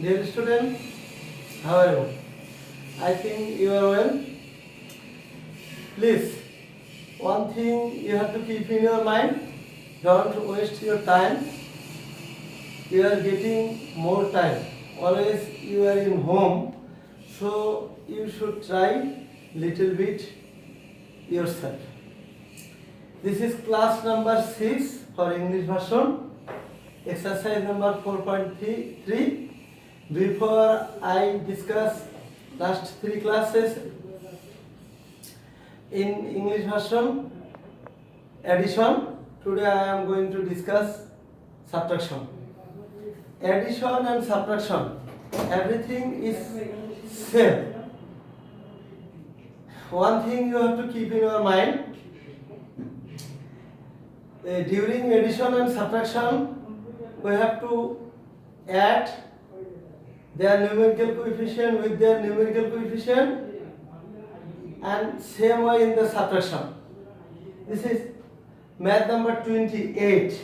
Dear student, how are you? I think you are well. Please, one thing you have to keep in your mind, don't waste your time. You are getting more time. Always you are in home, so you should try little bit yourself. This is class number 6 for English version, exercise number 4.3. Before I discuss last 3 classes in English version, addition, today I am going to discuss subtraction. Addition and subtraction, everything is same. One thing you have to keep in your mind, during addition and subtraction, we have to add their numerical coefficient with their numerical coefficient, and same way in the subtraction. This is math number 28.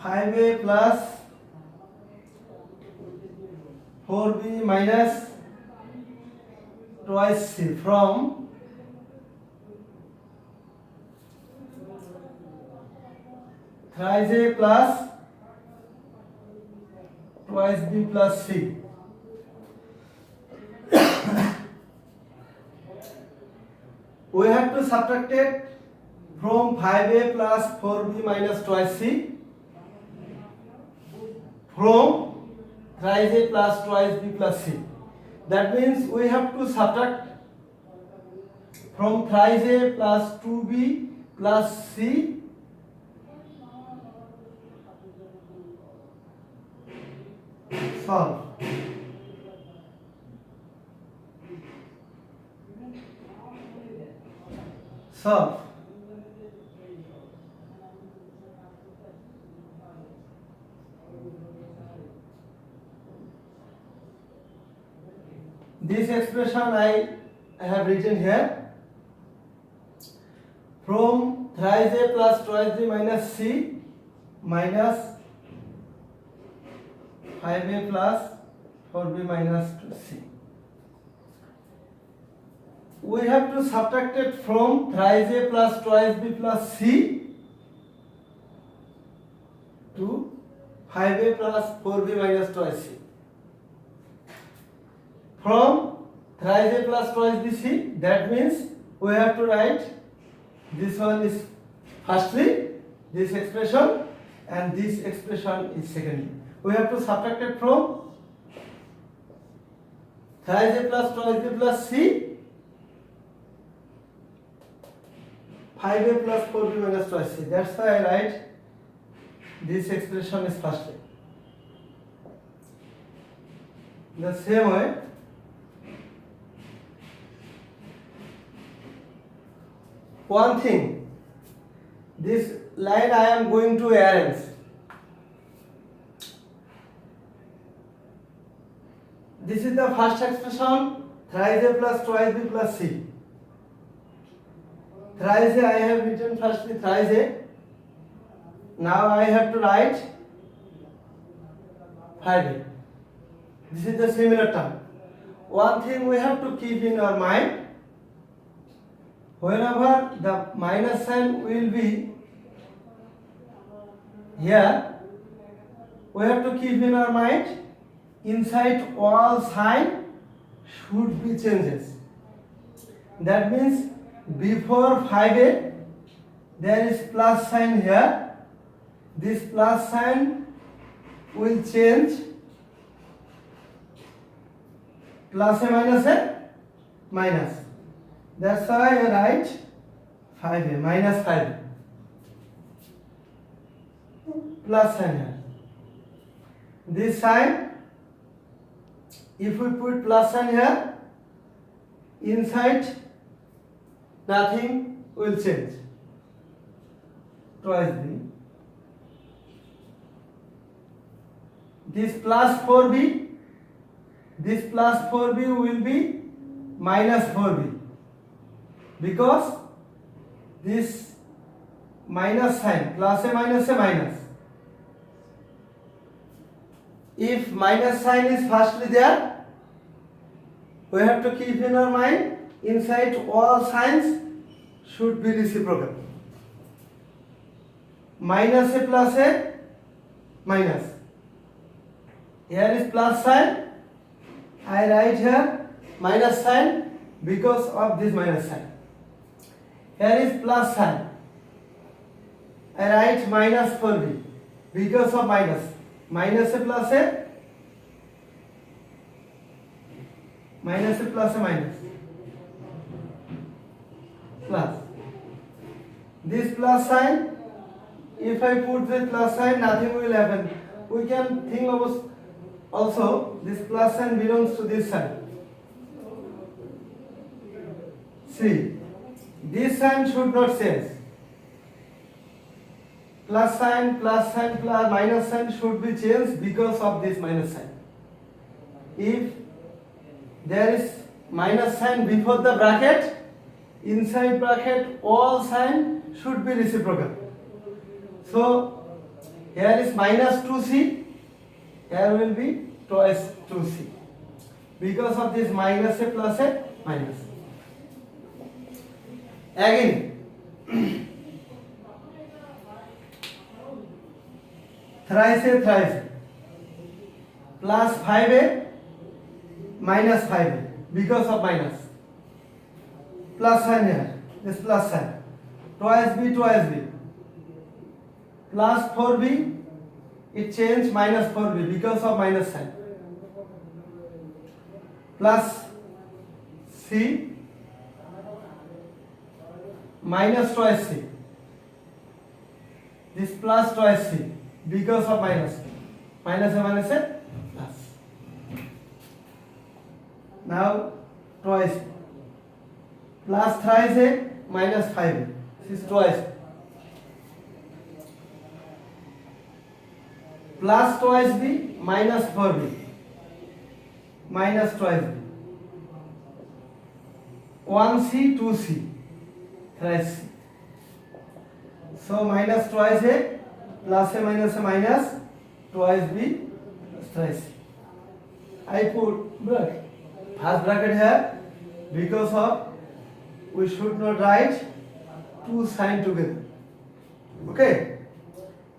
Five a plus 4b minus twice c from thrice a plus twice b plus c. We have to subtract it from 5a plus 4b minus twice c from thrice a plus twice b plus c. That means we have to subtract from thrice a plus 2b plus c solve. Solve. This expression I have written here, from thrice a plus twice b minus c minus 5a plus 4b minus 2c. We have to subtract it from thrice a plus twice b plus c to 5a plus 4b minus twice c. From thrice a plus twice b c, that means we have to write this one is firstly this expression and this expression is secondly. We have to subtract it from thrice a plus twice b plus c 5a plus 4b minus twice c. That's why I write this expression is firstly. The same way, one thing, this line I am going to arrange. This is the first expression, thrice a plus twice b plus c. Thrice a I have written firstly thrice a. Now I have to write 5a. This is the similar term. One thing we have to keep in our mind, whenever the minus sign will be here, we have to keep in our mind, inside all sign should be changes. That means before 5a there is plus sign here. This plus sign will change plus a minus a minus. That's why I write 5a minus 5a plus sign here. This sign, if we put plus sign here, inside nothing will change. Twice b. This plus 4b, this plus 4b will be minus 4b, because this minus sign, plus a minus. If minus sign is firstly there, we have to keep in our mind, inside all signs should be reciprocal. Minus a plus a minus. Here is plus sign, I write here minus sign because of this minus sign. Here is plus sign, I write minus 4b because of minus. Minus a plus a minus a plus a minus. Plus. This plus sign, if I put the plus sign, nothing will happen. We can think of also this plus sign belongs to this side. See, this sign should not change. Plus sign, plus minus sign should be changed because of this minus sign. If there is minus sign before the bracket, inside bracket all sign should be reciprocal. So here is minus 2c, here will be twice 2c because of this minus a plus a minus. Again thrice a plus 5a minus 5a because of minus. Plus sign here, this plus sign. Twice b plus 4b, it changed minus 4b because of minus sign. Plus c minus twice c, this plus twice c because of minus. Minus a plus. Now twice plus thrice a minus 5a, this is twice. Plus twice b minus 4b minus twice b, 1c 2c thrice c. So minus twice a plus a minus twice b plus thrice c. I put first bracket here because of we should not write two sign together. Okay,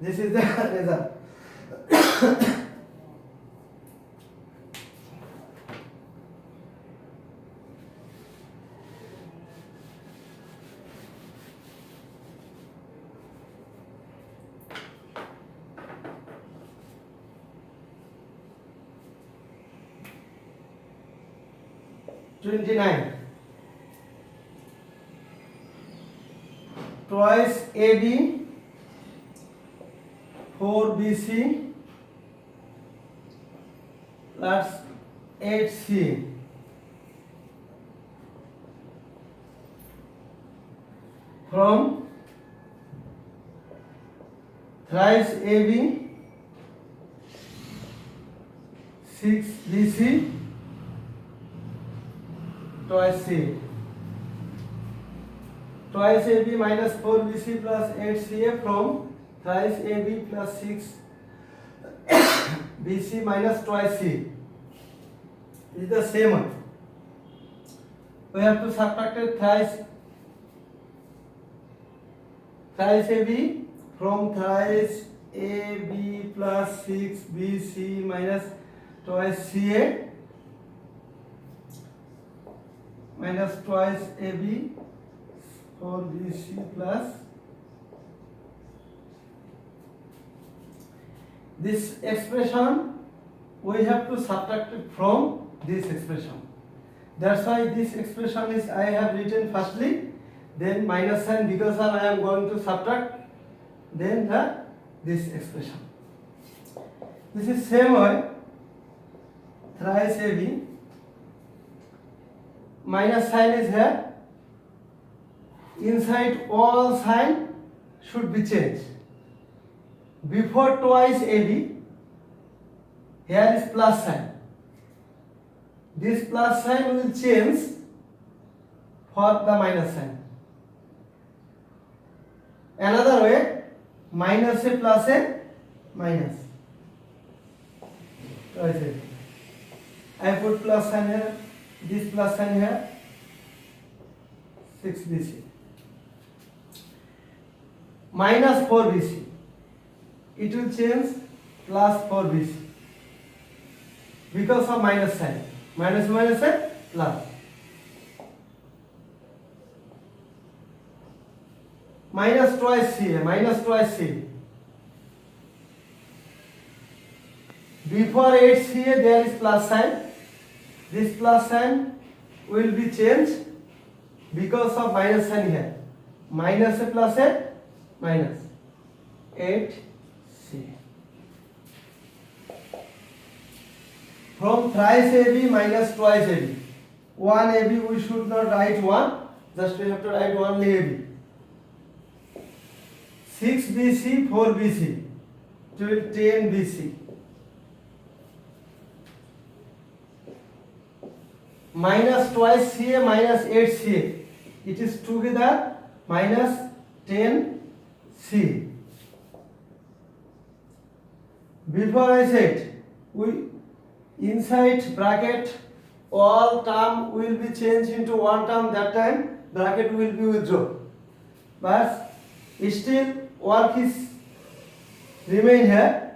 this is the result. 29. Twice AB, 4BC plus 8CA. From thrice AB, 6BC twice C. Twice AB minus 4BC plus 8CA from thrice AB plus 6BC minus twice C. This is the same one. We have to subtract thrice AB from thrice AB plus 6BC minus twice CA minus twice AB 4BC plus this expression we have to subtract it from this expression. That's why this expression is I have written firstly, then minus sign because of I am going to subtract, then this expression. This is same way thrice AB minus sign is here. Inside all sign should be changed. Before twice AB, here is plus sign. this plus sign will change for the minus sign. Another way, minus a plus a minus. I put plus sign here, this plus sign here, 6bc. Minus 4bc. It will change plus 4bc because of minus sign. Minus minus a plus. Minus twice c, minus twice c. Before 8ca there is plus sign. This plus sign will be changed because of minus sign here. Minus a plus a minus 8c. From thrice AB minus twice AB. 1 AB we should not write 1, just we have to write only AB. 6bc, 4bc, to 10bc. Minus twice ca minus 8ca. It is together minus 10c. Before I said, we inside bracket all term will be changed into one term. That time bracket will be withdrawn. But still work is remain here.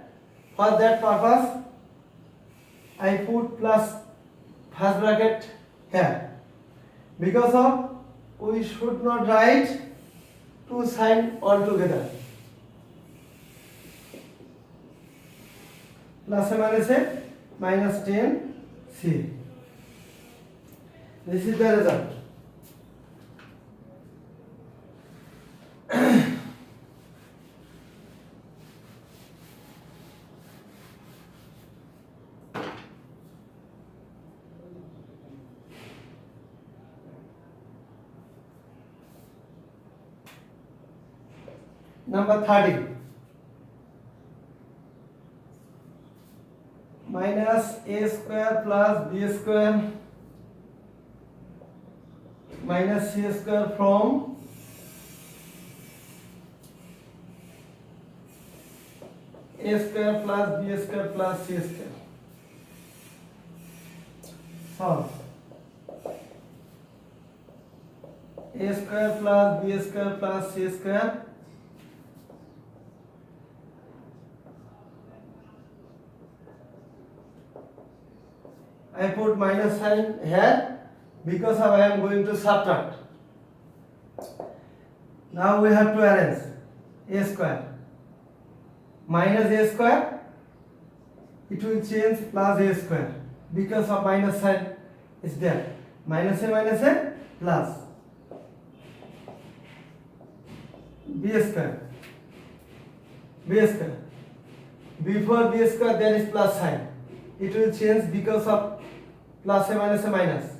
For that purpose, I put plus first bracket here. Because of we should not write two sign altogether. Plus and minus a minus 10c. This is the result. Number 30. Minus a square plus b square minus c square from a square plus b square plus c square. Solve. A square plus b square plus c square I put minus sign here because of I am going to subtract. Now we have to arrange a square minus a square, it will change plus a square because of minus sign is there. Minus a plus b square. Before b square there is plus sign. It will change because of plus a minus.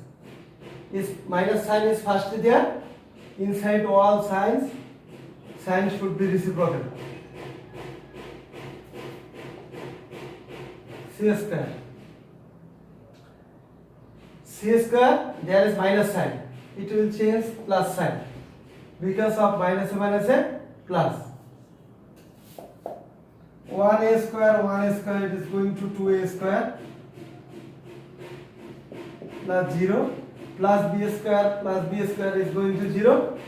Is minus sign is first there. Inside all signs should be reciprocal. C square there is minus sign. It will change plus sign because of minus a plus. 1a square it is going to 2a square plus 0 plus b square is going to 0.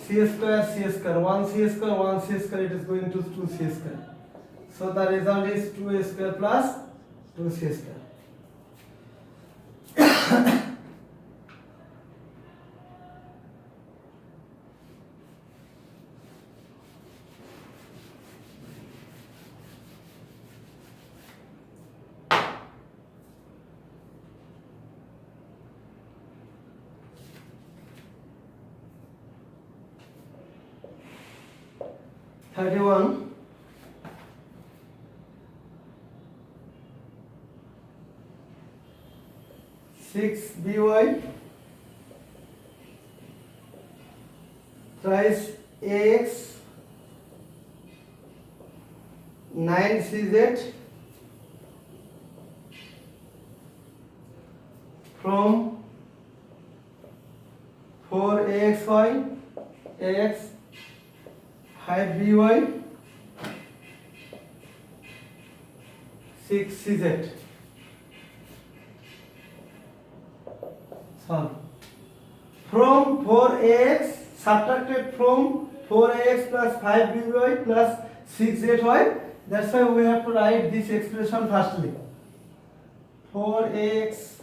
C square 1c square it is going to 2c square. So the result is 2a square plus 2c square. (31) 6by thrice ax 9cz from 4axy x 5by 6cz. Solve. From 4ax subtracted from 4ax plus 5by plus 6zy. That's why we have to write this expression firstly. 4ax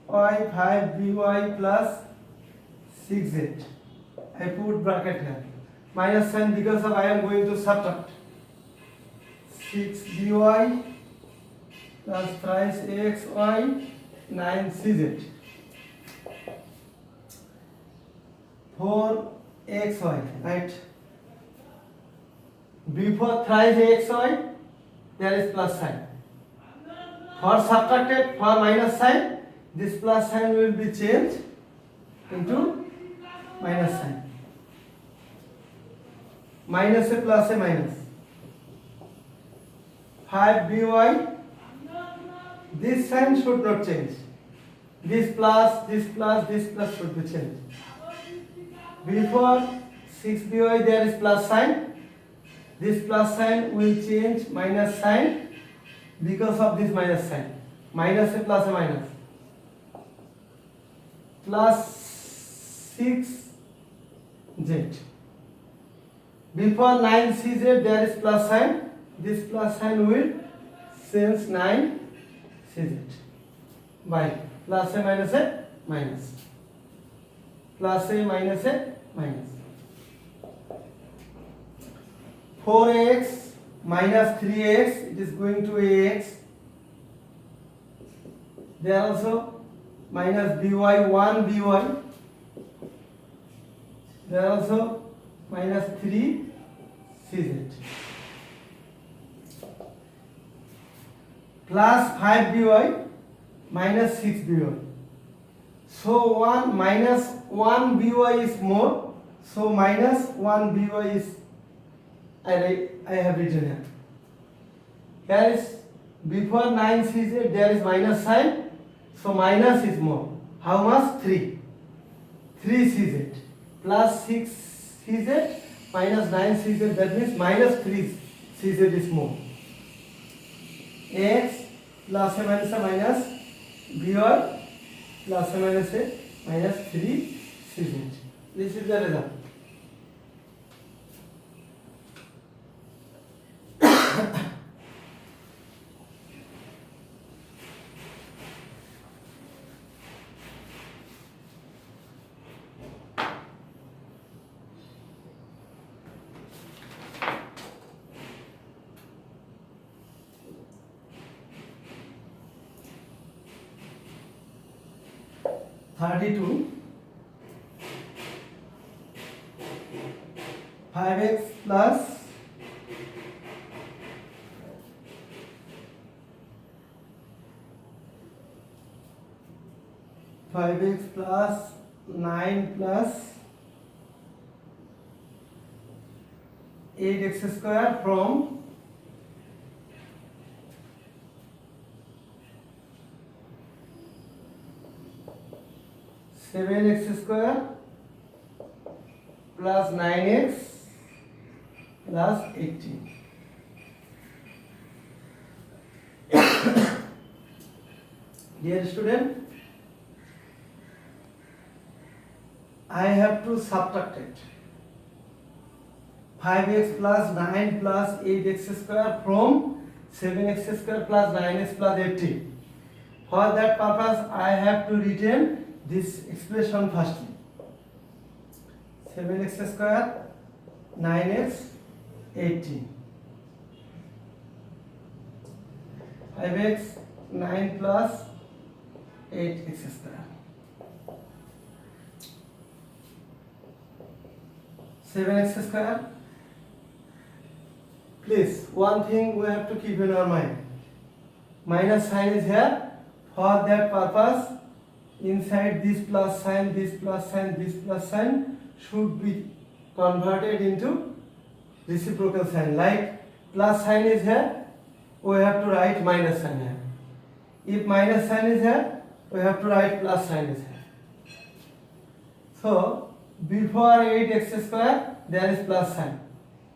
y 5by plus 6z. I put bracket here. Minus sign because of I am going to subtract. 6by plus thrice xy 9cz. 4xy, right? Before thrice xy, there is plus sign. For subtracted, for minus sign, this plus sign will be changed into minus sign. Minus a plus a minus. 5by, this sign should not change. This plus should be changed. Before 6by there is plus sign. This plus sign will change minus sign because of this minus sign. Minus a plus a minus. Plus 6z. Before 9cz there is plus sign. This plus sign will change 9cz by plus a minus a minus. Plus a minus a minus. 4ax minus 3ax, it is going to ax. There also minus by 1 by. There also minus 3cz. Plus 5by minus 6by. So 1 minus 1 by is more. So minus 1 by is I have written here. Here is before 9cz there is minus sign. So minus is more. How much? 3. 3cz plus 6cz minus 9cz, that means minus 3cz is more. X plus a minus a minus by plus a minus a minus 3cz. This is the result. (32) 5x plus 9 plus 8x square from 7x square plus 9x plus 18. Dear student, I have to subtract it. 5x plus 9 plus 8x square from 7x square plus 9x plus 18. For that purpose, I have to retain this expression firstly. 7x square, 9x, 18. 5x, 9 plus 8x square. 7x square. Please, one thing we have to keep in our mind. Minus sign is here. For that purpose, inside this plus sign, this plus sign, this plus sign should be converted into reciprocal sign. Like plus sign is here, we have to write minus sign here. If minus sign is here, we have to write plus sign is here. So before 8x square there is plus sign.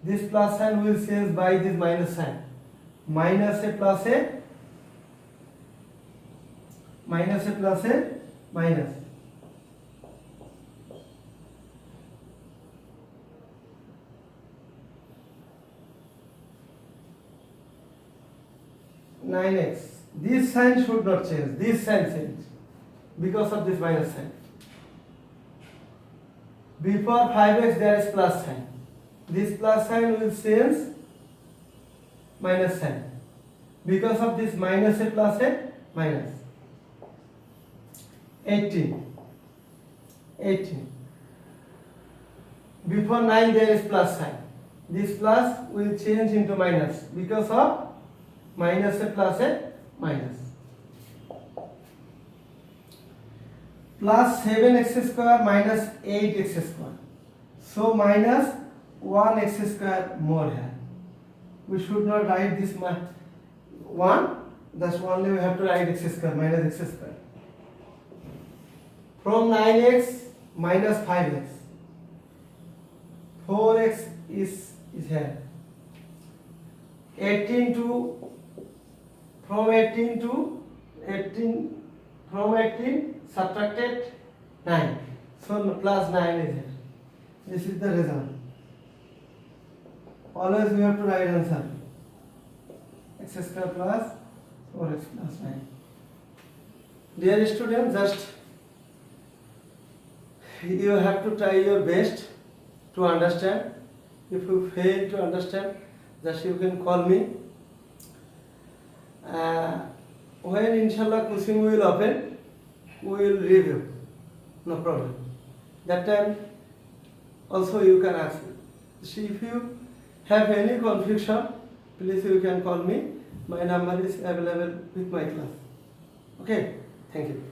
This plus sign will change by this minus sign. Minus a plus a minus a plus a minus. Nine x. This sign should not change. This sign change because of this minus sign. Before 5x there is plus sign. This plus sign will change minus sign. Because of this minus a plus a minus. 18. 18. Before 9 there is plus sign. This plus will change into minus because of minus a plus a minus. Plus 7x square minus 8x square. So minus 1x square more here. We should not write this 1. That's only we have to write x square minus x square. From 9x minus 5x. 4x is here. 18 to from 18 subtracted 9. So plus 9 is here. This is the result. Always we have to write answer. X square plus 4x plus 9. Dear students, just you have to try your best to understand. If you fail to understand, just you can call me. When inshallah coaching will open, we will review. No problem. That time also you can ask me. See, if you have any confusion, please you can call me. My number is available with my class. Okay, thank you.